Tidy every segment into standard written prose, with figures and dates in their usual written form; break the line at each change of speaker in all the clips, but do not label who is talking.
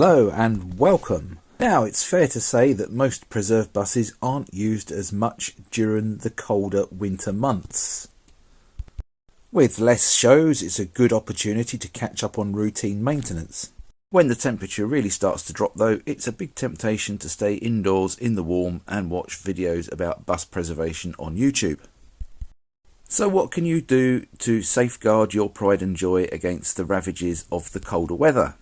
Hello and welcome. Now, it's fair to say that most preserve buses aren't used as much during the colder winter months. With less shows, it's a good opportunity to catch up on routine maintenance. When the temperature really starts to drop though, it's a big temptation to stay indoors in the warm and watch videos about bus preservation on YouTube. So what can you do to safeguard your pride and joy against the ravages of the colder weather?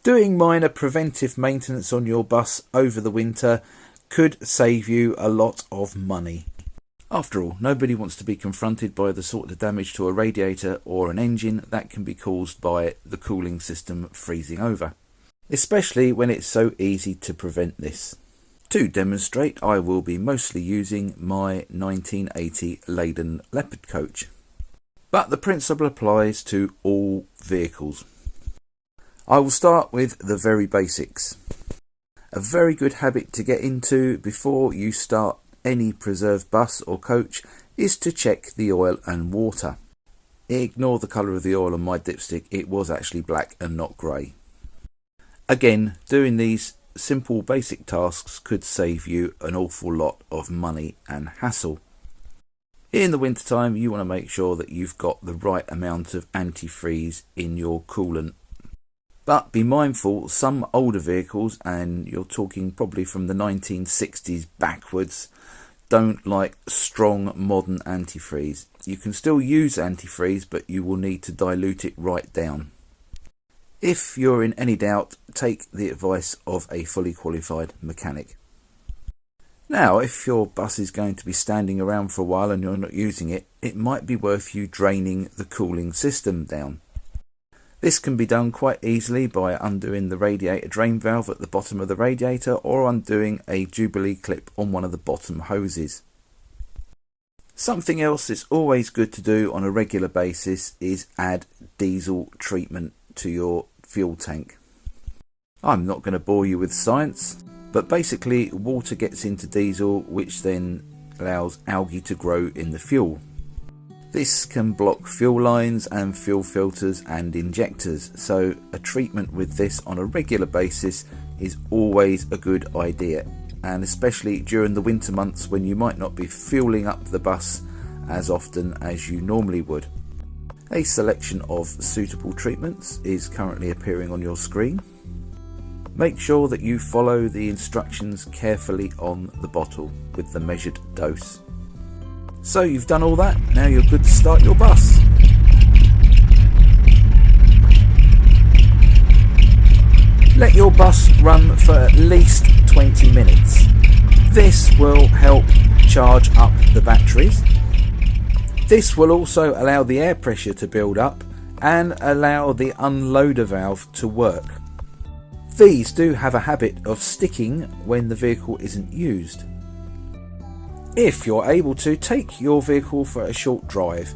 Doing minor preventive maintenance on your bus over the winter could save you a lot of money. After all, nobody wants to be confronted by the sort of damage to a radiator or an engine that can be caused by the cooling system freezing over, especially when it's so easy to prevent this. To demonstrate, I will be mostly using my 1980 Leyden Leopard coach, but the principle applies to all vehicles. I will start with the very basics. A very good habit to get into before you start any preserved bus or coach is to check the oil and water. Ignore the colour of the oil on my dipstick, it was actually black and not grey. Again, doing these simple basic tasks could save you an awful lot of money and hassle. In the wintertime, you want to make sure that you've got the right amount of antifreeze in your coolant. But be mindful, some older vehicles, and you're talking probably from the 1960s backwards, don't like strong modern antifreeze. You can still use antifreeze, but you will need to dilute it right down. If you're in any doubt, take the advice of a fully qualified mechanic. Now, if your bus is going to be standing around for a while and you're not using it, it might be worth you draining the cooling system down. This can be done quite easily by undoing the radiator drain valve at the bottom of the radiator or undoing a Jubilee clip on one of the bottom hoses. Something else that's always good to do on a regular basis is add diesel treatment to your fuel tank. I'm not going to bore you with science, but basically water gets into diesel, which then allows algae to grow in the fuel. This can block fuel lines and fuel filters and injectors, so a treatment with this on a regular basis is always a good idea, and especially during the winter months when you might not be fueling up the bus as often as you normally would. A selection of suitable treatments is currently appearing on your screen. Make sure that you follow the instructions carefully on the bottle with the measured dose. So you've done all that, now you're good to start your bus. Let your bus run for at least 20 minutes. This will help charge up the batteries. This will also allow the air pressure to build up and allow the unloader valve to work. These do have a habit of sticking when the vehicle isn't used. If you're able to, take your vehicle for a short drive,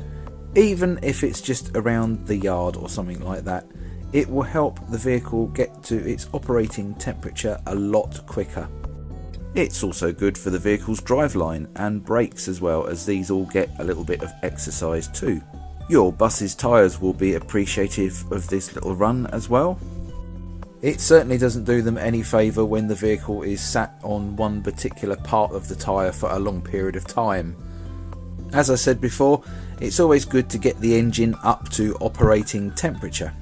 even if it's just around the yard or something like that. It will help the vehicle get to its operating temperature a lot quicker. It's also good for the vehicle's driveline and brakes as well, as these all get a little bit of exercise too. Your bus's tyres will be appreciative of this little run as well. It certainly doesn't do them any favour when the vehicle is sat on one particular part of the tyre for a long period of time. As I said before, it's always good to get the engine up to operating temperature.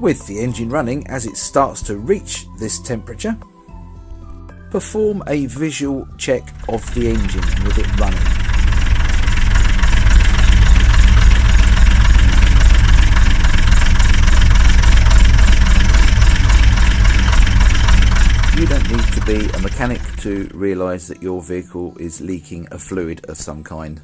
With the engine running, as it starts to reach this temperature, perform a visual check of the engine with it running. You don't need to be a mechanic to realise that your vehicle is leaking a fluid of some kind.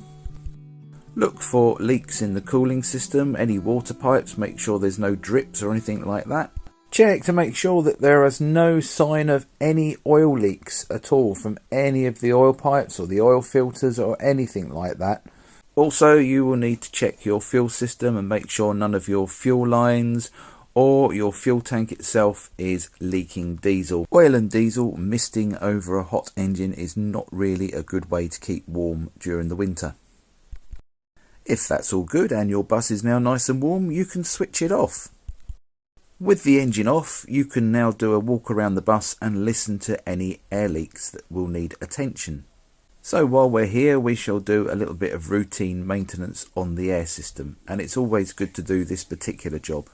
Look for leaks in the cooling system, any water pipes, make sure there's no drips or anything like that. Check to make sure that there is no sign of any oil leaks at all from any of the oil pipes or the oil filters or anything like that. Also, you will need to check your fuel system and make sure none of your fuel lines or your fuel tank itself is leaking diesel. Oil and diesel misting over a hot engine is not really a good way to keep warm during the winter. If that's all good and your bus is now nice and warm, you can switch it off. With the engine off, you can now do a walk around the bus and listen to any air leaks that will need attention. So while we're here, we shall do a little bit of routine maintenance on the air system, and it's always good to do this particular job.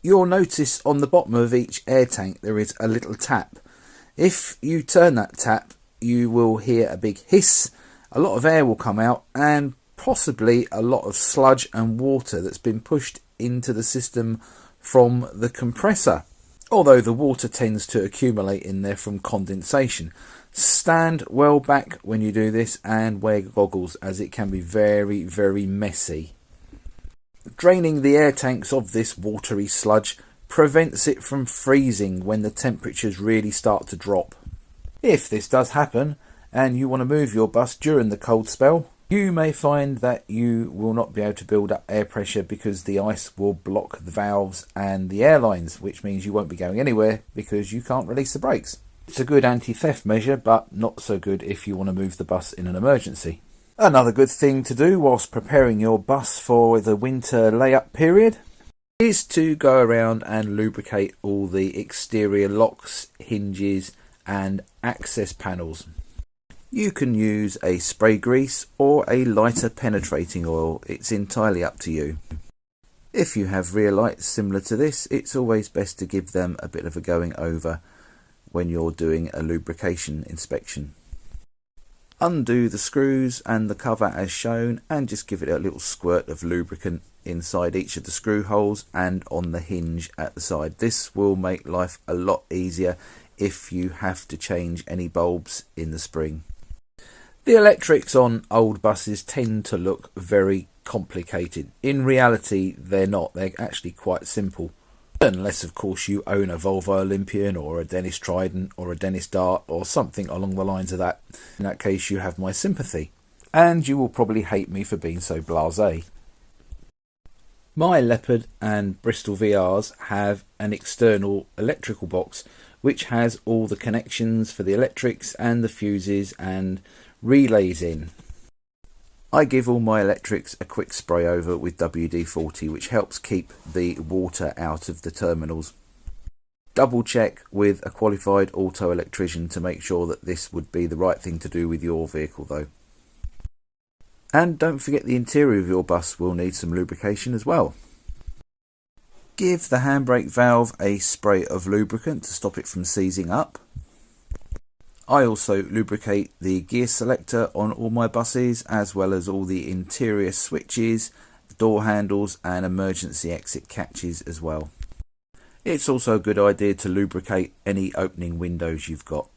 You'll notice on the bottom of each air tank there is a little tap. If you turn that tap, you will hear a big hiss, a lot of air will come out, and possibly a lot of sludge and water that's been pushed into the system from the compressor, although the water tends to accumulate in there from condensation. Stand well back when you do this and wear goggles, as it can be very, very messy. Draining the air tanks of this watery sludge prevents it from freezing when the temperatures really start to drop. If this does happen and you want to move your bus during the cold spell, you may find that you will not be able to build up air pressure because the ice will block the valves and the air lines, which means you won't be going anywhere because you can't release the brakes. It's a good anti-theft measure, but not so good if you want to move the bus in an emergency. Another good thing to do whilst preparing your bus for the winter layup period is to go around and lubricate all the exterior locks, hinges and access panels. You can use a spray grease or a lighter penetrating oil, it's entirely up to you. If you have rear lights similar to this, it's always best to give them a bit of a going over when you're doing a lubrication inspection. Undo the screws and the cover as shown and just give it a little squirt of lubricant inside each of the screw holes and on the hinge at the side. This will make life a lot easier if you have to change any bulbs in the spring. The electrics on old buses tend to look very complicated. In reality, they're not. They're actually quite simple. Unless, of course, you own a Volvo Olympian or a Dennis Trident or a Dennis Dart or something along the lines of that. In that case, you have my sympathy. And you will probably hate me for being so blasé. My Leopard and Bristol VRs have an external electrical box which has all the connections for the electrics and the fuses and relays in. I give all my electrics a quick spray over with WD-40, which helps keep the water out of the terminals. Double check with a qualified auto electrician to make sure that this would be the right thing to do with your vehicle though. And don't forget the interior of your bus will need some lubrication as well. Give the handbrake valve a spray of lubricant to stop it from seizing up. I also lubricate the gear selector on all my buses, as well as all the interior switches, door handles and emergency exit catches as well. It's also a good idea to lubricate any opening windows you've got.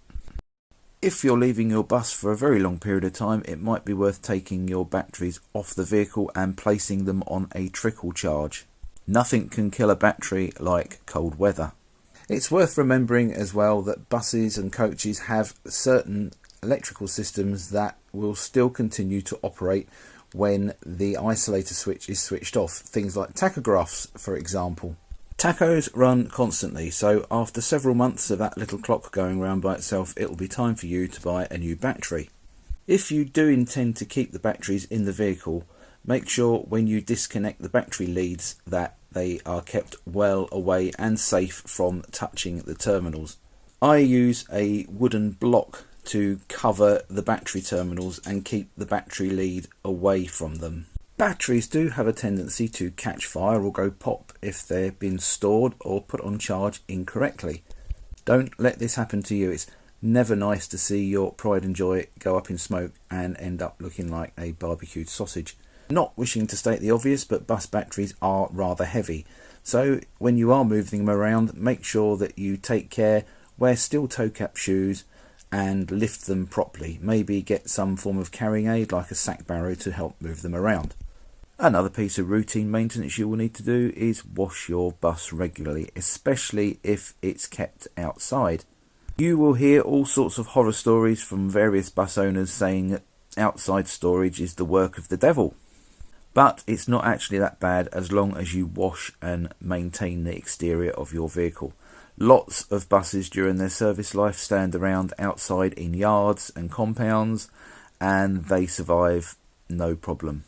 If you're leaving your bus for a very long period of time, it might be worth taking your batteries off the vehicle and placing them on a trickle charge. Nothing can kill a battery like cold weather. It's worth remembering as well that buses and coaches have certain electrical systems that will still continue to operate when the isolator switch is switched off. Things like tachographs, for example. Tachos run constantly, so after several months of that little clock going round by itself, it will be time for you to buy a new battery. If you do intend to keep the batteries in the vehicle, make sure when you disconnect the battery leads that they are kept well away and safe from touching the terminals. I use a wooden block to cover the battery terminals and keep the battery lead away from them. Batteries do have a tendency to catch fire or go pop if they've been stored or put on charge incorrectly. Don't let this happen to you. It's never nice to see your pride and joy go up in smoke and end up looking like a barbecued sausage. Not wishing to state the obvious, but bus batteries are rather heavy. So when you are moving them around, make sure that you take care, wear steel toe cap shoes and lift them properly. Maybe get some form of carrying aid like a sack barrow to help move them around. Another piece of routine maintenance you will need to do is wash your bus regularly, especially if it's kept outside. You will hear all sorts of horror stories from various bus owners saying that outside storage is the work of the devil. But it's not actually that bad as long as you wash and maintain the exterior of your vehicle. Lots of buses during their service life stand around outside in yards and compounds, and they survive no problem.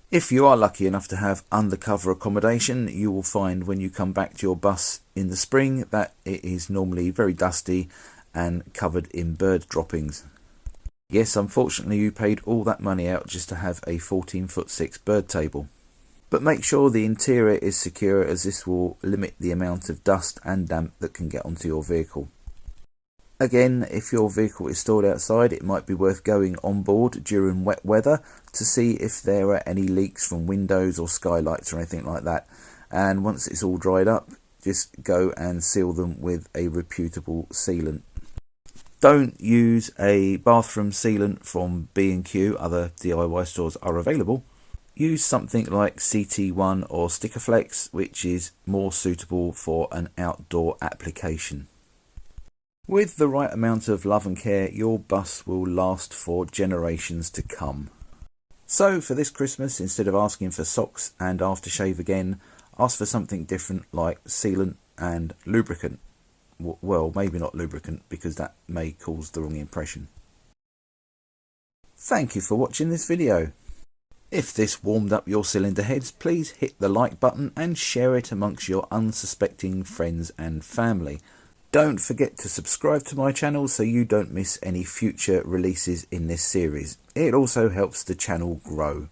If you are lucky enough to have undercover accommodation, you will find when you come back to your bus in the spring that it is normally very dusty and covered in bird droppings. Yes, unfortunately you paid all that money out just to have a 14'6" bird table. But make sure the interior is secure, as this will limit the amount of dust and damp that can get onto your vehicle. Again, if your vehicle is stored outside, it might be worth going on board during wet weather to see if there are any leaks from windows or skylights or anything like that. And once it's all dried up, just go and seal them with a reputable sealant. Don't use a bathroom sealant from B&Q, other DIY stores are available. Use something like CT1 or Stickerflex, which is more suitable for an outdoor application. With the right amount of love and care, your bus will last for generations to come. So for this Christmas, instead of asking for socks and aftershave again, ask for something different like sealant and lubricant. Well, maybe not lubricant, because that may cause the wrong impression. Thank you for watching this video. If this warmed up your cylinder heads, please hit the like button and share it amongst your unsuspecting friends and family. Don't forget to subscribe to my channel so you don't miss any future releases in this series. It also helps the channel grow.